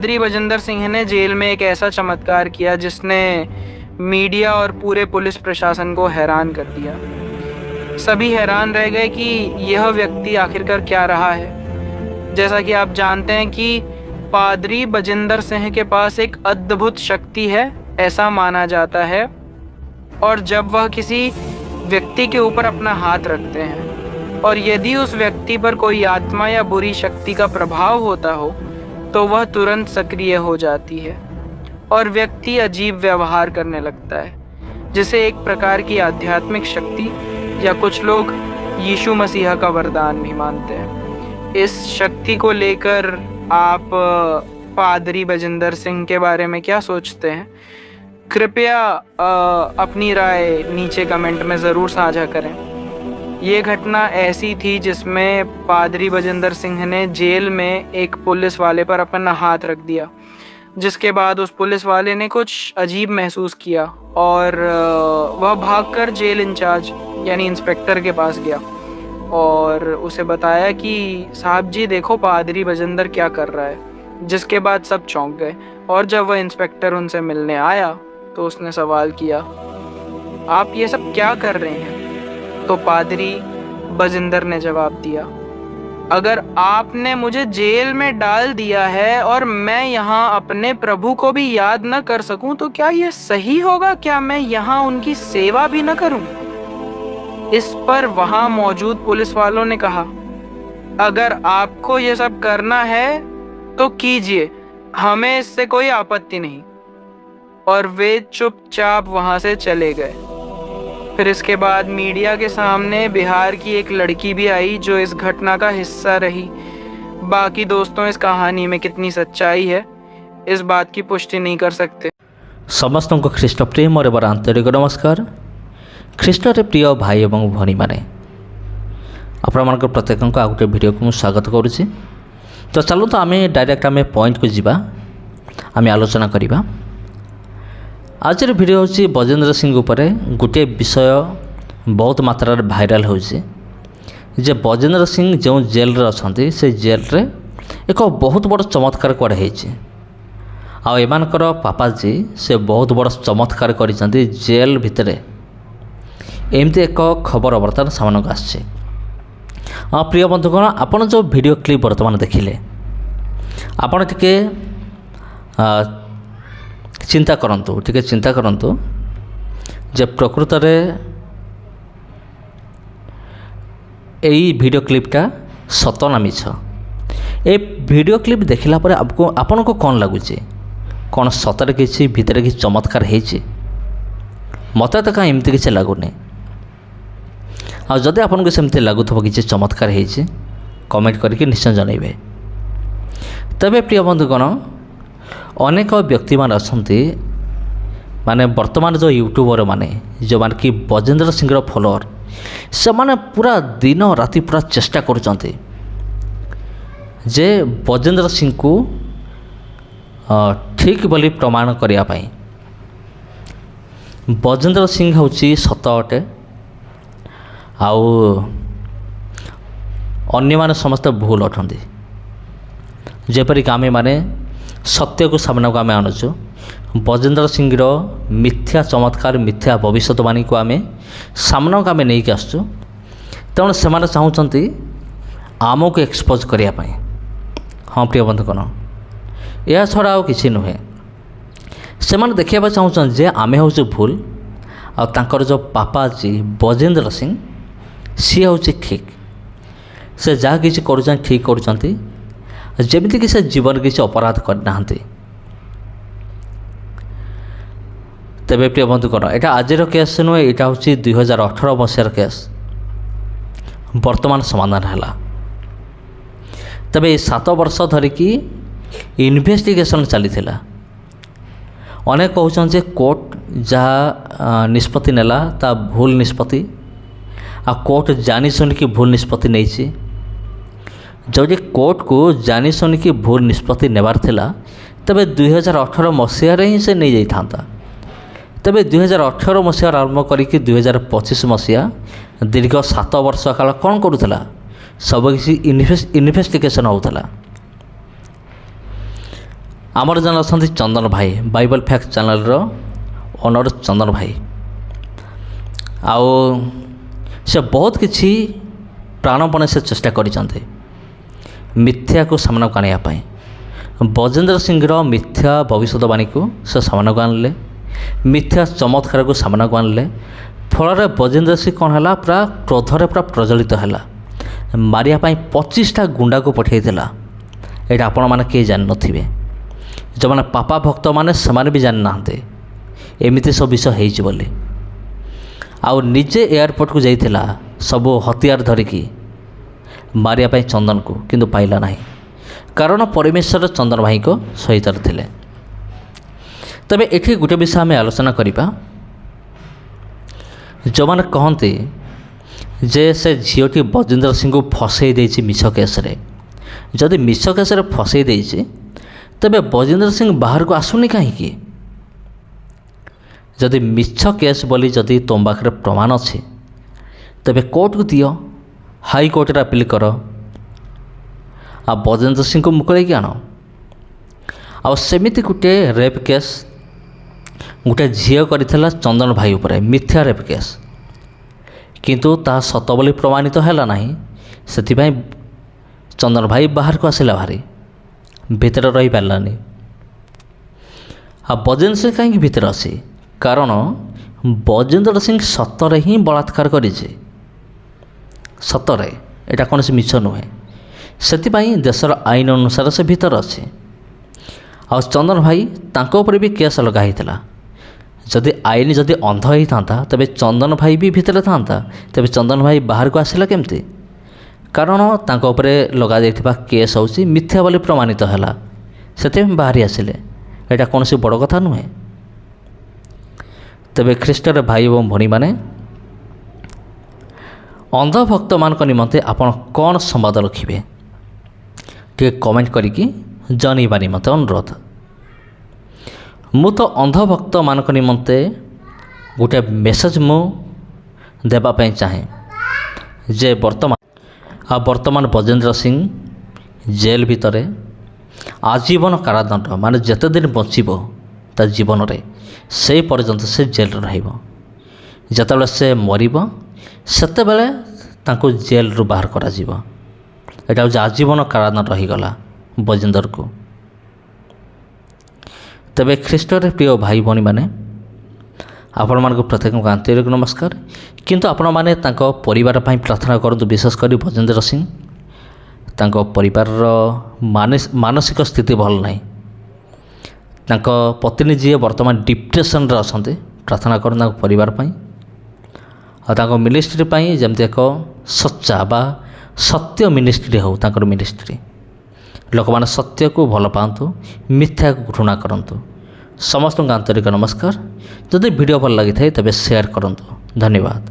पादरी बजिंदर सिंह ने जेल में एक ऐसा चमत्कार किया जिसने मीडिया और पूरे पुलिस प्रशासन को हैरान कर दिया। सभी हैरान रह गए कि यह व्यक्ति आखिरकार क्या रहा है। जैसा कि आप जानते हैं कि पादरी बजिंदर सिंह के पास एक अद्भुत शक्ति है, ऐसा माना जाता है। और जब वह किसी व्यक्ति के ऊपर अपना हाथ रखते हैं और यदि उस व्यक्ति पर कोई आत्मा या बुरी शक्ति का प्रभाव होता हो तो वह तुरंत सक्रिय हो जाती है और व्यक्ति अजीब व्यवहार करने लगता है, जिसे एक प्रकार की आध्यात्मिक शक्ति या कुछ लोग यीशु मसीह का वरदान भी मानते हैं। इस शक्ति को लेकर आप पादरी बजिंदर सिंह के बारे में क्या सोचते हैं? कृपया अपनी राय नीचे कमेंट में ज़रूर साझा करें। ये घटना ऐसी थी जिसमें पादरी बजिंदर सिंह ने जेल में एक पुलिस वाले पर अपना हाथ रख दिया, जिसके बाद उस पुलिस वाले ने कुछ अजीब महसूस किया और वह भागकर जेल इंचार्ज यानी इंस्पेक्टर के पास गया और उसे बताया कि साहब जी देखो पादरी बजिंदर क्या कर रहा है। जिसके बाद सब चौंक गए और जब वह इंस्पेक्टर उनसे मिलने आया तो उसने सवाल किया, आप ये सब क्या कर रहे हैं? तो पादरी बजिंदर ने जवाब दिया, अगर आपने मुझे जेल में डाल दिया है और मैं यहाँ अपने प्रभु को भी याद न कर सकूं तो क्या यह सही होगा? क्या मैं यहाँ उनकी सेवा भी न करूं? इस पर वहाँ मौजूद पुलिस वालों ने कहा, अगर आपको ये सब करना है तो कीजिए, हमें इससे कोई आपत्ति नहीं। और वे चुपचाप वहाँ से चले गए। फिर इसके बाद मीडिया के सामने बिहार की एक लड़की भी आई जो इस घटना का हिस्सा रही। बाकी दोस्तों इस कहानी में कितनी सच्चाई है इस बात की पुष्टि नहीं कर सकते। समस्त को ख्रीष्ट प्रेम और एवं आंतरिक नमस्कार। ख्रीष्टर प्रिय भाई एवं भनी मैंने आपण प्रत्येक आ गोटे वीडियो को स्वागत करुच्ची। तो चलो तो आम डायरेक्ट आम पॉइंट को जीवा, आम आलोचना करवा। आज वीडियो हूँ बजिंदर सिंह उपरे गोटे विषय बहुत मात्रा भाइराल होजे बजिंदर सिंह जो जेल रे अच्छा से जेल रे एक बहुत बड़ चमत्कार कड़े आमानकर पापाजी से बहुत बड़ चमत्कार कर जेल भितर एमती एक खबर बर्तमान सामने को आसছে। प्रिय बंधुगण आपन जो वीडियो क्लिप बर्तमान देखिले आपन टिके चिंता करंतु जे प्रकृत रे यही वीडियो क्लिपटा सत ना मिछ। ए वीडियो क्लिप देखला पर आपन को कौन लगुचे? कौन सतरे किसी भितर कि चमत्कार होती? मत तो कहीं एमती किसी लगुनि। आदि आपन को सेमती लगुव कि चमत्कार होती कमेंट करके निश्चय जनइबे। तबे प्रिय बंधुगण अनेक व्यक्ति मान अच्छे माने वर्तमान जो यूट्यूबर माने जो मान कि बजिंदर सिंह फॉलोअर से माने पूरा दिन राति पूरा चेष्टा करुँचे जे बजिंदर सिंह को ठीक बोली प्रमाण करने। बजिंदर सिंह हूँ सत अटे आउ अन्य माने समस्त भूल अटंती। जेपरिक आमे माने सत्य को सामना को आम आणुचु बजिंदर सिंह मिथ्या चमत्कार मिथ्या भविष्यवाणी को आम सामना को आम नहीं आसचु। तेणु से चाहते आमको एक्सपोज करने। हाँ प्रिय बंधुगण यह छड़ा आ कि नुहे से देखा चाहूँ जे आमे हूँ भूल आर जो पापा जी बजिंदर सिंह सी हूँ ठीक से जहाँ किसी कर ठीक कर जमीती कि से जीवन किसी अपराध करना। तेरे प्रिय बंधुगण यहाँ आज केस नुहे यहाँ हूँ 2018 मसीहार केस वर्तमान समाधान है। तेरे 7 वर्ष धरिकी इन्वेस्टिगेशन चली अनेक कहते कोर्ट जहाँ निष्पत्ति नेला ता भूल निष्पत्ति आ कोर्ट जानी शुनिकी भूल निष्पत्ति नहीं। जदि कोर्ट को जानी शुनिकी भूल निष्पत्ति नेबार थिला तबे 2018 मसीह ही से नहीं जाता। तबे 2018 मसीह आरंभ करिकी 2025 मसीहा दीर्घ 7 वर्ष काल कौन करूला सब किसी इन्वेस्टिगेशन होता। ଆମର ଜଣେ ଅଛନ୍ତି ଚନ୍ଦନ ଭାଇ, ବାଇବଲ ଫ୍ୟାକ୍ଟ ଚ୍ୟାନେଲର ଓନର ଚନ୍ଦନ ଭାଇ। ଆଉ ସେ ବହୁତ କିଛି ପ୍ରାଣପଣେ ସେ ଚେଷ୍ଟା କରିଛନ୍ତି ମିଥ୍ୟାକୁ ସାମ୍ନାକୁ ଆଣିବା ପାଇଁ। ବଜେନ୍ଦ୍ର ସିଂର ମିଥ୍ୟା ଭବିଷ୍ୟତବାଣୀକୁ ସେ ସାମ୍ନାକୁ ଆଣିଲେ, ମିଥ୍ୟା ଚମତ୍କାରକୁ ସାମ୍ନାକୁ ଆଣିଲେ। ଫଳରେ ବଜେନ୍ଦ୍ର ସିଂ କ'ଣ ହେଲା, ପୁରା କ୍ରୋଧରେ ପୁରା ପ୍ରଜ୍ୱଳିତ ହେଲା, ମାରିବା ପାଇଁ 25ଟା ଗୁଣ୍ଡାକୁ ପଠାଇଥିଲା। ଏଇଟା ଆପଣମାନେ କେହି ଜାଣିନଥିବେ, ଯେଉଁମାନେ ପାପା ଭକ୍ତମାନେ ସେମାନେ ବି ଜାଣିନାହାନ୍ତି ଏମିତି ସବୁ ବିଷୟ ହେଇଛି ବୋଲି। ଆଉ ନିଜେ ଏୟାରପୋର୍ଟକୁ ଯାଇଥିଲା ସବୁ ହତିଆର ଧରିକି ମାରିବା ପାଇଁ ଚନ୍ଦନକୁ, କିନ୍ତୁ ପାଇଲା ନାହିଁ, କାରଣ ପରମେଶ୍ୱର ଚନ୍ଦନ ଭାଇଙ୍କ ସହିତ ଥିଲେ। ତେବେ ଏଠି ଗୋଟେ ବିଷୟ ଆମେ ଆଲୋଚନା କରିବା। ଯେଉଁମାନେ କହନ୍ତି ଯେ ସେ ଝିଅଟି ବଜେନ୍ଦ୍ର ସିଂଙ୍କୁ ଫସେଇ ଦେଇଛି ମିଛ କେସ୍ରେ, ଯଦି ମିଛ କେସ୍ରେ ଫସେଇ ଦେଇଛି ତେବେ ବଜେନ୍ଦ୍ର ସିଂ ବାହାରକୁ ଆସୁନି କାହିଁକି? ଯଦି ମିଛ କେସ୍ ବୋଲି ଯଦି ତୁମ ପାଖରେ ପ୍ରମାଣ ଅଛି ତେବେ କୋର୍ଟକୁ ଦିଅ, ହାଇକୋର୍ଟରେ ଆପିଲ୍ କର, ଆଉ ବଜେନ୍ଦ୍ର ସିଂଙ୍କୁ ମୁକୁଳେଇକି ଆଣ। ଆଉ ସେମିତି ଗୋଟିଏ ରେପ୍ କେସ୍ ଗୋଟେ ଝିଅ କରିଥିଲା ଚନ୍ଦନ ଭାଇ ଉପରେ, ମିଥ୍ୟା ରେପ୍ କେସ୍, କିନ୍ତୁ ତାହା ସତ ବୋଲି ପ୍ରମାଣିତ ହେଲା ନାହିଁ। ସେଥିପାଇଁ ଚନ୍ଦନ ଭାଇ ବାହାରକୁ ଆସିଲା ଭାରି, ଭିତରେ ରହିପାରିଲାନି। ଆଉ ବଜେନ୍ଦ୍ର ସିଂ କାହିଁକି ଭିତରେ ଅଛି? କାରଣ ବଜେନ୍ଦ୍ର ସିଂ ସତରେ ହିଁ ବଳାତ୍କାର କରିଛି, ସତରେ, ଏଇଟା କୌଣସି ମିଛ ନୁହେଁ। ସେଥିପାଇଁ ଦେଶର ଆଇନ ଅନୁସାରେ ସେ ଭିତରେ ଅଛି। ଆଉ ଚନ୍ଦନ ଭାଇ ତାଙ୍କ ଉପରେ ବି କେସ୍ ଲଗା ହେଇଥିଲା। ଯଦି ଆଇନ ଯଦି ଅନ୍ଧ ହେଇଥାନ୍ତା ତେବେ ଚନ୍ଦନ ଭାଇ ବି ଭିତରେ ଥାନ୍ତା, ତେବେ ଚନ୍ଦନ ଭାଇ ବାହାରକୁ ଆସିଲା କେମିତି? କାରଣ ତାଙ୍କ ଉପରେ ଲଗାଯାଇଥିବା କେସ୍ ହେଉଛି ମିଥ୍ୟା ବୋଲି ପ୍ରମାଣିତ ହେଲା, ସେଥିପାଇଁ ବାହାରି ଆସିଲେ। ଏଇଟା କୌଣସି ବଡ଼ କଥା ନୁହେଁ। ତେବେ ଖ୍ରୀଷ୍ଟର ଭାଇ ଏବଂ ଭଉଣୀମାନେ, ଅନ୍ଧଭକ୍ତମାନଙ୍କ ନିମନ୍ତେ ଆପଣ କ'ଣ ସମ୍ବାଦ ରଖିବେ ଟିକେ କମେଣ୍ଟ କରିକି ଜଣାଇବା ନିମନ୍ତେ ଅନୁରୋଧ। ମୁଁ ତ ଅନ୍ଧଭକ୍ତମାନଙ୍କ ନିମନ୍ତେ ଗୋଟେ ମେସେଜ୍ ମୁଁ ଦେବା ପାଇଁ ଚାହେଁ ଯେ ବର୍ତ୍ତମାନ ବଜେନ୍ଦ୍ର ସିଂ ଜେଲ୍ ଭିତରେ ଆଜୀବନ କାରାଦଣ୍ଡ, ମାନେ ଯେତେ ଦିନ ବଞ୍ଚିବ ତା ଜୀବନରେ ସେହି ପର୍ଯ୍ୟନ୍ତ ସେ ଜେଲ୍ରେ ରହିବ। ଯେତେବେଳେ ସେ ମରିବ ସେତେବେଳେ ତାଙ୍କୁ ଜେଲ୍ରୁ ବାହାର କରାଯିବ। ଏଇଟା ହେଉଛି ଆଜୀବନ କାରାଦଣ୍ଡ ରହିଗଲା ବଜେନ୍ଦ୍ରକୁ। ତେବେ ଖ୍ରୀଷ୍ଟରେ ପ୍ରିୟ ଭାଇ ଭଉଣୀମାନେ, ଆପଣମାନଙ୍କୁ ପ୍ରତ୍ୟେକଙ୍କୁ ଆନ୍ତରିକ ନମସ୍କାର। କିନ୍ତୁ ଆପଣମାନେ ତାଙ୍କ ପରିବାର ପାଇଁ ପ୍ରାର୍ଥନା କରନ୍ତୁ, ବିଶେଷ କରି ବଜେନ୍ଦ୍ର ସିଂ। ତାଙ୍କ ପରିବାରର ମାନସିକ ସ୍ଥିତି ଭଲ ନାହିଁ। ତାଙ୍କ ପତ୍ନୀ ଯିଏ ବର୍ତ୍ତମାନ ଡିପ୍ରେସନ୍ରେ ଅଛନ୍ତି, ପ୍ରାର୍ଥନା କରନ୍ତୁ ତାଙ୍କ ପରିବାର ପାଇଁ ଆଉ ତାଙ୍କ ମିନିଷ୍ଟ୍ରି ପାଇଁ, ଯେମିତି ଏକ ସଚ୍ଚା ବା ସତ୍ୟ ମିନିଷ୍ଟ୍ରି ହେଉ ତାଙ୍କର ମିନିଷ୍ଟ୍ରି। ଲୋକମାନେ ସତ୍ୟକୁ ଭଲ ପାଆନ୍ତୁ, ମିଥ୍ୟାକୁ ଘୃଣା କରନ୍ତୁ। ସମସ୍ତଙ୍କୁ ଆନ୍ତରିକ ନମସ୍କାର। ଯଦି ଭିଡ଼ିଓ ଭଲ ଲାଗିଥାଏ ତେବେ ସେୟାର କରନ୍ତୁ। ଧନ୍ୟବାଦ।